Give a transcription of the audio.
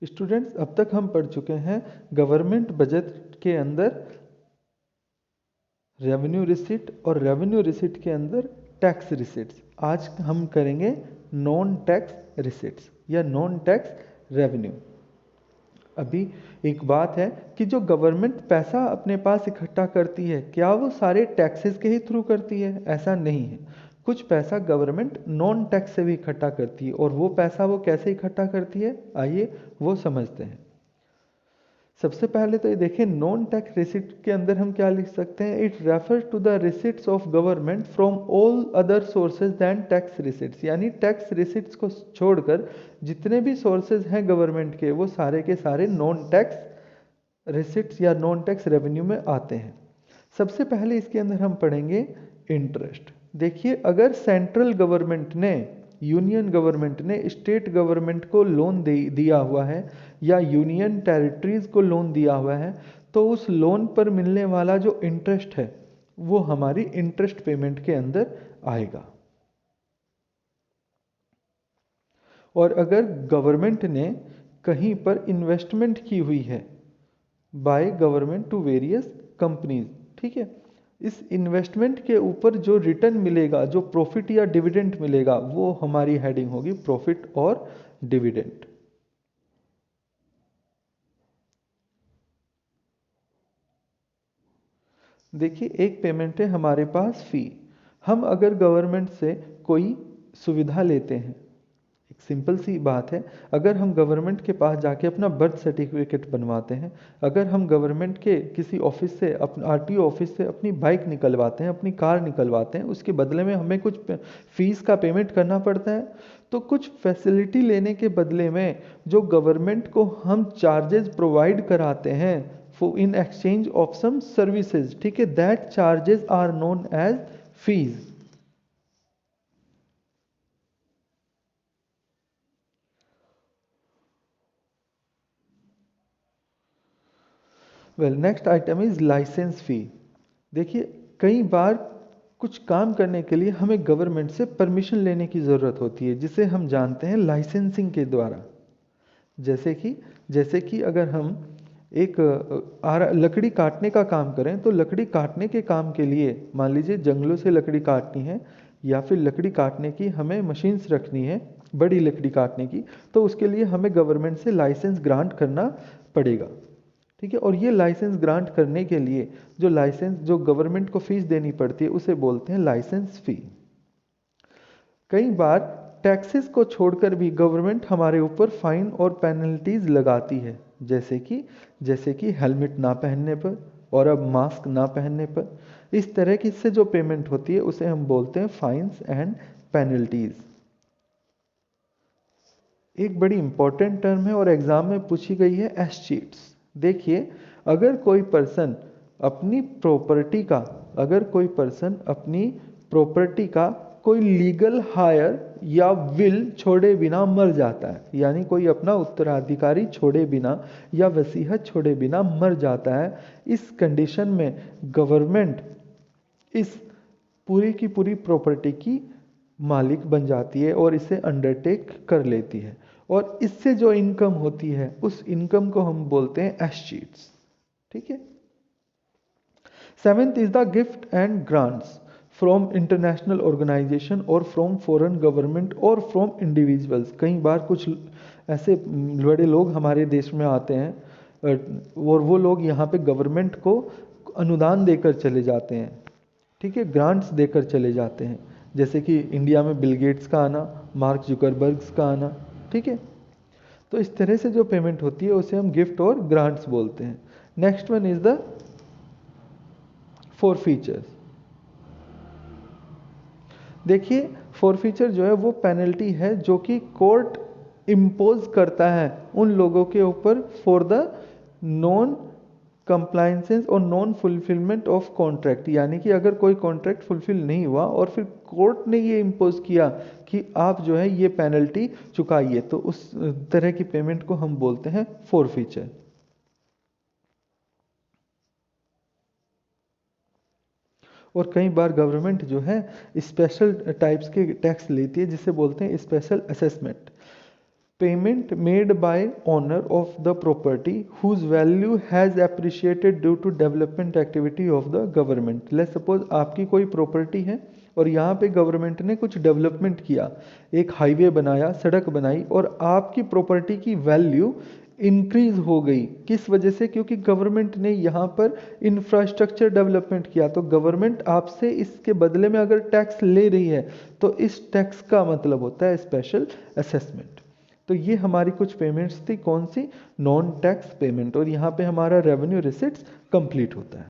Students, अब तक हम पढ़ चुके हैं गवर्नमेंट बजट के अंदर रेवेन्यू रिसीट और रेवेन्यू रिसीट के अंदर टैक्स रिसीट्स। आज हम करेंगे नॉन टैक्स रिसीट्स या नॉन टैक्स रेवेन्यू। अभी एक बात है कि जो गवर्नमेंट पैसा अपने पास इकट्ठा करती है, क्या वो सारे टैक्सेस के ही थ्रू करती है? ऐसा नहीं है। कुछ पैसा गवर्नमेंट नॉन टैक्स से भी इकट्ठा करती है, और वो पैसा वो कैसे इकट्ठा करती है, आइए वो समझते हैं। सबसे पहले तो ये देखें, नॉन टैक्स रिसिट के अंदर हम क्या लिख सकते हैं? It refers to the receipts of government from all other sources than tax receipts. यानी टैक्स रिसिट्स को छोड़कर जितने भी सोर्सेज हैं गवर्नमेंट के, वो सारे के सारे नॉन टैक्स रिसिट्स या नॉन टैक्स रेवेन्यू में आते हैं। सबसे पहले इसके अंदर हम पढ़ेंगे इंटरेस्ट। देखिए, अगर सेंट्रल गवर्नमेंट ने, यूनियन गवर्नमेंट ने स्टेट गवर्नमेंट को लोन दिया हुआ है या यूनियन टेरिटरीज को लोन दिया हुआ है, तो उस लोन पर मिलने वाला जो इंटरेस्ट है वो हमारी इंटरेस्ट पेमेंट के अंदर आएगा। और अगर गवर्नमेंट ने कहीं पर इन्वेस्टमेंट की हुई है by government to various companies, ठीक है, इस इन्वेस्टमेंट के ऊपर जो रिटर्न मिलेगा, जो प्रॉफिट या डिविडेंड मिलेगा, वो हमारी हेडिंग होगी प्रॉफिट और डिविडेंड। देखिए, एक पेमेंट है हमारे पास फी। हम अगर गवर्नमेंट से कोई सुविधा लेते हैं, एक सिंपल सी बात है, अगर हम गवर्नमेंट के पास जाके अपना बर्थ सर्टिफिकेट बनवाते हैं, अगर हम गवर्नमेंट के किसी ऑफिस से, अपना आरटीओ ऑफिस से अपनी बाइक निकलवाते हैं, अपनी कार निकलवाते हैं, उसके बदले में हमें कुछ फीस का पेमेंट करना पड़ता है। तो कुछ फैसिलिटी लेने के बदले में जो गवर्नमेंट को हम चार्जेस प्रोवाइड कराते हैं in exchange of some services, ठीक है, that charges are known as fees. Well, next item is licence fee. देखिए, कई बार कुछ काम करने के लिए हमें गवर्नमेंट से परमिशन लेने की ज़रूरत होती है, जिसे हम जानते हैं लाइसेंसिंग के द्वारा। जैसे कि अगर हम एक लकड़ी काटने का काम करें, तो लकड़ी काटने के काम के लिए, मान लीजिए जंगलों से लकड़ी काटनी है या फिर लकड़ी काटने की हमें मशीन्स रखनी है, बड़ी लकड़ी काटने की, तो उसके लिए हमें गवर्नमेंट से लाइसेंस ग्रांट करना पड़ेगा, ठीक है। और ये लाइसेंस ग्रांट करने के लिए जो गवर्नमेंट को फीस देनी पड़ती है, उसे बोलते हैं लाइसेंस फी। कई बार टैक्सेस को छोड़कर भी गवर्नमेंट हमारे ऊपर फाइन और पेनल्टीज लगाती है, जैसे कि हेलमेट ना पहनने पर और अब मास्क ना पहनने पर। इस तरह की से जो पेमेंट होती है उसे हम बोलते हैं फाइन्स एंड पेनल्टीज। एक बड़ी इंपॉर्टेंट टर्म है और एग्जाम में पूछी गई है, एस्चीट्स। देखिए, अगर कोई पर्सन अपनी प्रॉपर्टी का कोई लीगल हायर या विल छोड़े बिना मर जाता है, यानी कोई अपना उत्तराधिकारी छोड़े बिना या वसीयत छोड़े बिना मर जाता है, इस कंडीशन में गवर्नमेंट इस पूरी की पूरी प्रॉपर्टी की मालिक बन जाती है और इसे अंडरटेक कर लेती है, और इससे जो इनकम होती है उस इनकम को हम बोलते हैं एस्चीट्स, ठीक है। Seventh is the gift and grants from international organisation और फ्रॉम फॉरेन गवर्नमेंट और फ्रॉम इंडिविजुअल्स। कई बार कुछ ऐसे बड़े लोग हमारे देश में आते हैं और वो लोग यहाँ पे गवर्नमेंट को अनुदान देकर चले जाते हैं, ठीक है, ग्रांट्स देकर चले जाते हैं, जैसे कि इंडिया में बिल गेट्स का आना, मार्क जुकरबर्ग्स का आना, ठीक है। तो इस तरह से जो पेमेंट होती है उसे हम गिफ्ट और ग्रांट्स बोलते हैं। Next one is the forfeitures. देखिए, फॉरफीचर जो है वो पेनल्टी है जो कि कोर्ट इम्पोज करता है उन लोगों के ऊपर फॉर द नॉन कंप्लायंसेस और नॉन फुलफिलमेंट ऑफ कॉन्ट्रैक्ट। यानी कि अगर कोई कॉन्ट्रैक्ट फुलफिल नहीं हुआ और फिर कोर्ट ने ये इम्पोज किया कि आप जो है ये पेनल्टी चुकाइए, तो उस तरह की पेमेंट को हम बोलते हैं फॉरफीचर। और कई बार गवर्नमेंट जो है स्पेशल टाइप्स के टैक्स लेती है, जिसे बोलते हैं special assessment. Payment made by owner of the property whose value has appreciated due to development activity of the government. Let's suppose आपकी कोई प्रॉपर्टी है और यहाँ पे गवर्नमेंट ने कुछ डेवलपमेंट किया, एक हाईवे बनाया, सड़क बनाई, और आपकी प्रॉपर्टी की वैल्यू इंक्रीज हो गई। किस वजह से? क्योंकि गवर्नमेंट ने यहाँ पर इंफ्रास्ट्रक्चर डेवलपमेंट किया। तो गवर्नमेंट आपसे इसके बदले में अगर टैक्स ले रही है तो इस टैक्स का मतलब होता है स्पेशल असेसमेंट। तो ये हमारी कुछ पेमेंट्स थी, कौन सी? Non tax payment. और यहाँ पे हमारा रेवेन्यू रिसिट्स कंप्लीट होता है।